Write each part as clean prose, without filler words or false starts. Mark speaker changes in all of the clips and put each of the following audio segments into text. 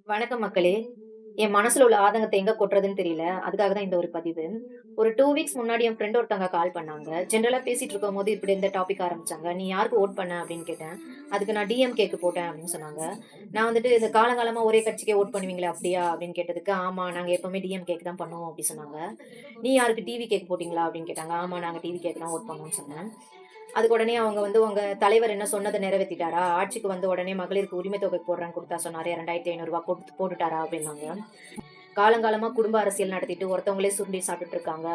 Speaker 1: வணக்கம் மக்களே. என் மனசுல உள்ள ஆதங்கத்த எங்க கொட்டுறதுன்னு தெரியல. அதுக்காக தான் இந்த ஒரு பதிவு. ஒரு 2 வீக்ஸ் முன்னாடி என் ஃப்ரெண்ட் ஒருத்தவங்க கால் பண்ணாங்க. ஜெனரலா பேசிட்டு இருக்கும்போது இப்படி இந்த டாபிக் ஆரம்பிச்சாங்க. "நீ யாருக்கு வோட் பண்ண?" அப்படின்னு கேட்டேன். அதுக்கு நான் டிஎம்கேக்கு போட்டேன் அப்படின்னு சொன்னாங்க. நான் வந்துட்டு இந்த காலங்காலமா ஒரே கட்சிக்கே வோட் பண்ணுவீங்களே அப்படியா? அப்படின்னு கேட்டதுக்கு, "ஆமா நாங்க எப்பவுமே டிஎம்கேக்கு தான் பண்ணுவோம்" அப்படி சொன்னாங்க. "நீ யாருக்கு டிவிகேக்கு போட்டீங்களா?" அப்படின்னு கேட்டாங்க. "ஆமா நாங்க டிவிகேக்கு தான் வோட் பண்ணோம்னு" சொன்னேன். அதுக்கு உடனே அவங்க வந்து, "உங்க தலைவர் என்ன சொன்னத நிறைவேத்திட்டாரா? ஆட்சிக்கு வந்த உடனே மகளிருக்கு உரிமை தொகை போடுறேன்னு குடுத்தா சொன்னாரே, ரூ. 2,500 போட்டுட்டாரா?" அப்படின்னாங்க. காலங்காலமா குடும்ப அரசியல் நடத்திட்டு ஒருத்தவங்களே சுருண்டி சாப்பிட்டுட்டு இருக்காங்க.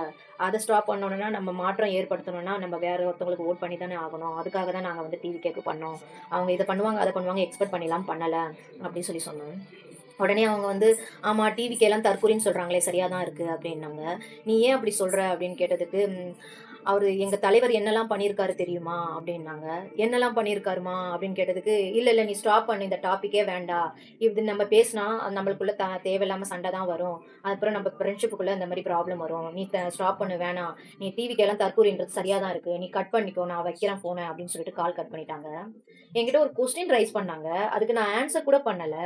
Speaker 1: அத ஸ்டாப் பண்ணணும்னா, நம்ம மாற்றம் ஏற்படுத்தணும்னா, நம்ம வேற ஒருத்தவங்களுக்கு வோட் பண்ணி தானே ஆகணும். அதுக்காக தான் நாங்க வந்து டிவிகேக்கு பண்ணோம். அவங்க இத பண்ணுவாங்க, அத பண்ணுவாங்க எக்ஸ்பெக்ட் பண்ணிலாம் பண்ணல. அப்படின்னு சொன்னேன். உடனே அவங்க வந்து, "ஆமா டிவிக்கேலாம் தற்கொலைன்னு சொல்றாங்களே, சரியா தான் இருக்கு" அப்படின்னாங்க. "நீ ஏன் அப்படி சொல்ற?" அப்படின்னு கேட்டதுக்கு, "அவரு எங்க தலைவர் என்னலாம் பண்ணியிருக்காரு தெரியுமா?" அப்படின்னாங்க. "என்னலாம் பண்ணியிருக்காருமா?" அப்படின்னு கேட்டதுக்கு, "இல்ல, இல்ல நீ ஸ்டாப் பண்ணு. இந்த டாபிக்கே வேண்டாம். இது நம்ம பேசினா நம்மளுக்குள்ள தேவையில்லாம சண்டை தான் வரும். அதுக்கப்புறம் நம்ம ஃப்ரெண்ட்ஷிப்புக்குள்ள இந்த மாரி ப்ராப்ளம் வரும். நீ ஸ்டாப் பண்ணு வேணாம். நீ டிவிக்கேலாம் தற்கூறின்றது சரியா தான் இருக்கு. நீ கட் பண்ணிக்கோ. நான் வைக்கிறேன் ஃபோன" அப்படின்னு சொல்லிட்டு கால் கட் பண்ணிட்டாங்க. என்கிட்ட ஒரு கொஸ்டின் ரைஸ் பண்ணாங்க. அதுக்கு நான் ஆன்ஸர் கூட பண்ணல.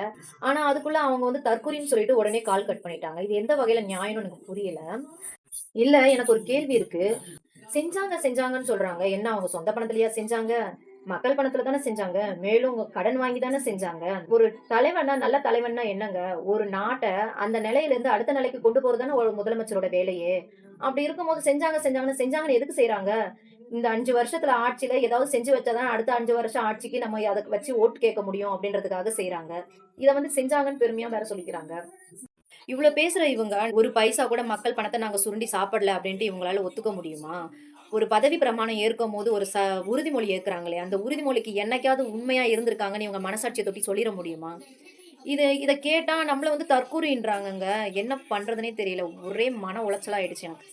Speaker 1: ஆனா, அதுக்குள்ள அவங்க வந்து தற்குறின்னு சொல்லிட்டு உடனே கால் கட் பண்ணிட்டாங்க. இது எந்த வகையில நியாயம்னு எனக்கு புரியல. இல்ல எனக்கு ஒரு கேள்வி இருக்கு. செஞ்சாங்கன்னு சொல்றாங்க. என்ன அவங்க சொந்த பணத்திலயா செஞ்சாங்க? மக்கள் பணத்துல தானே செஞ்சாங்க. மேலும் கடன் வாங்கி தானே செஞ்சாங்க. ஒரு தலைவன்னா, நல்ல தலைவன்னா என்னங்க? ஒரு நாட்ட அந்த நிலையிலிருந்து அடுத்த நிலைக்கு கொண்டு போறது தானே ஒரு முதலமைச்சரோட வேலையே. அப்படி இருக்கும்போது செஞ்சாங்கன்னு எதுக்கு செய்றாங்க? இந்த 5 வருஷத்துல ஆட்சியில ஏதாவது செஞ்சு வச்சா தான் அடுத்த 5 வருஷம் ஆட்சிக்கு நம்ம அத வச்சு ஓட்டு கேட்க முடியும் அப்படின்றதுக்காக செய்றாங்க. இத வந்து செஞ்சாங்கன்னு பெருமையா வேற சொல்லிக்கிறாங்க. இவ்ளோ பேசுற இவங்க, ஒரு பைசா கூட மக்கள் பணத்த நாங்க சுருண்டி சாப்பிடல அப்டின்ட்டு இவங்களால ஒத்துக்க முடியுமா? ஒரு பதவி பிரமாணம் ஏற்கும்போது ஒரு உறுதிமொழி ஏற்கிறாங்களே, அந்த உறுதிமொழிக்கு என்னைக்காவது உண்மையா இருந்திருக்காங்கன்னு இவங்க மனசாட்சிய தொட்டு சொல்லிற முடியுமா? இத கேட்டா நம்மள வந்து தற்கூரின்றாங்கங்க. என்ன பண்றதுன்னே தெரியல. ஒரே மன உளைச்சலா ஆயிடுச்சு எனக்கு.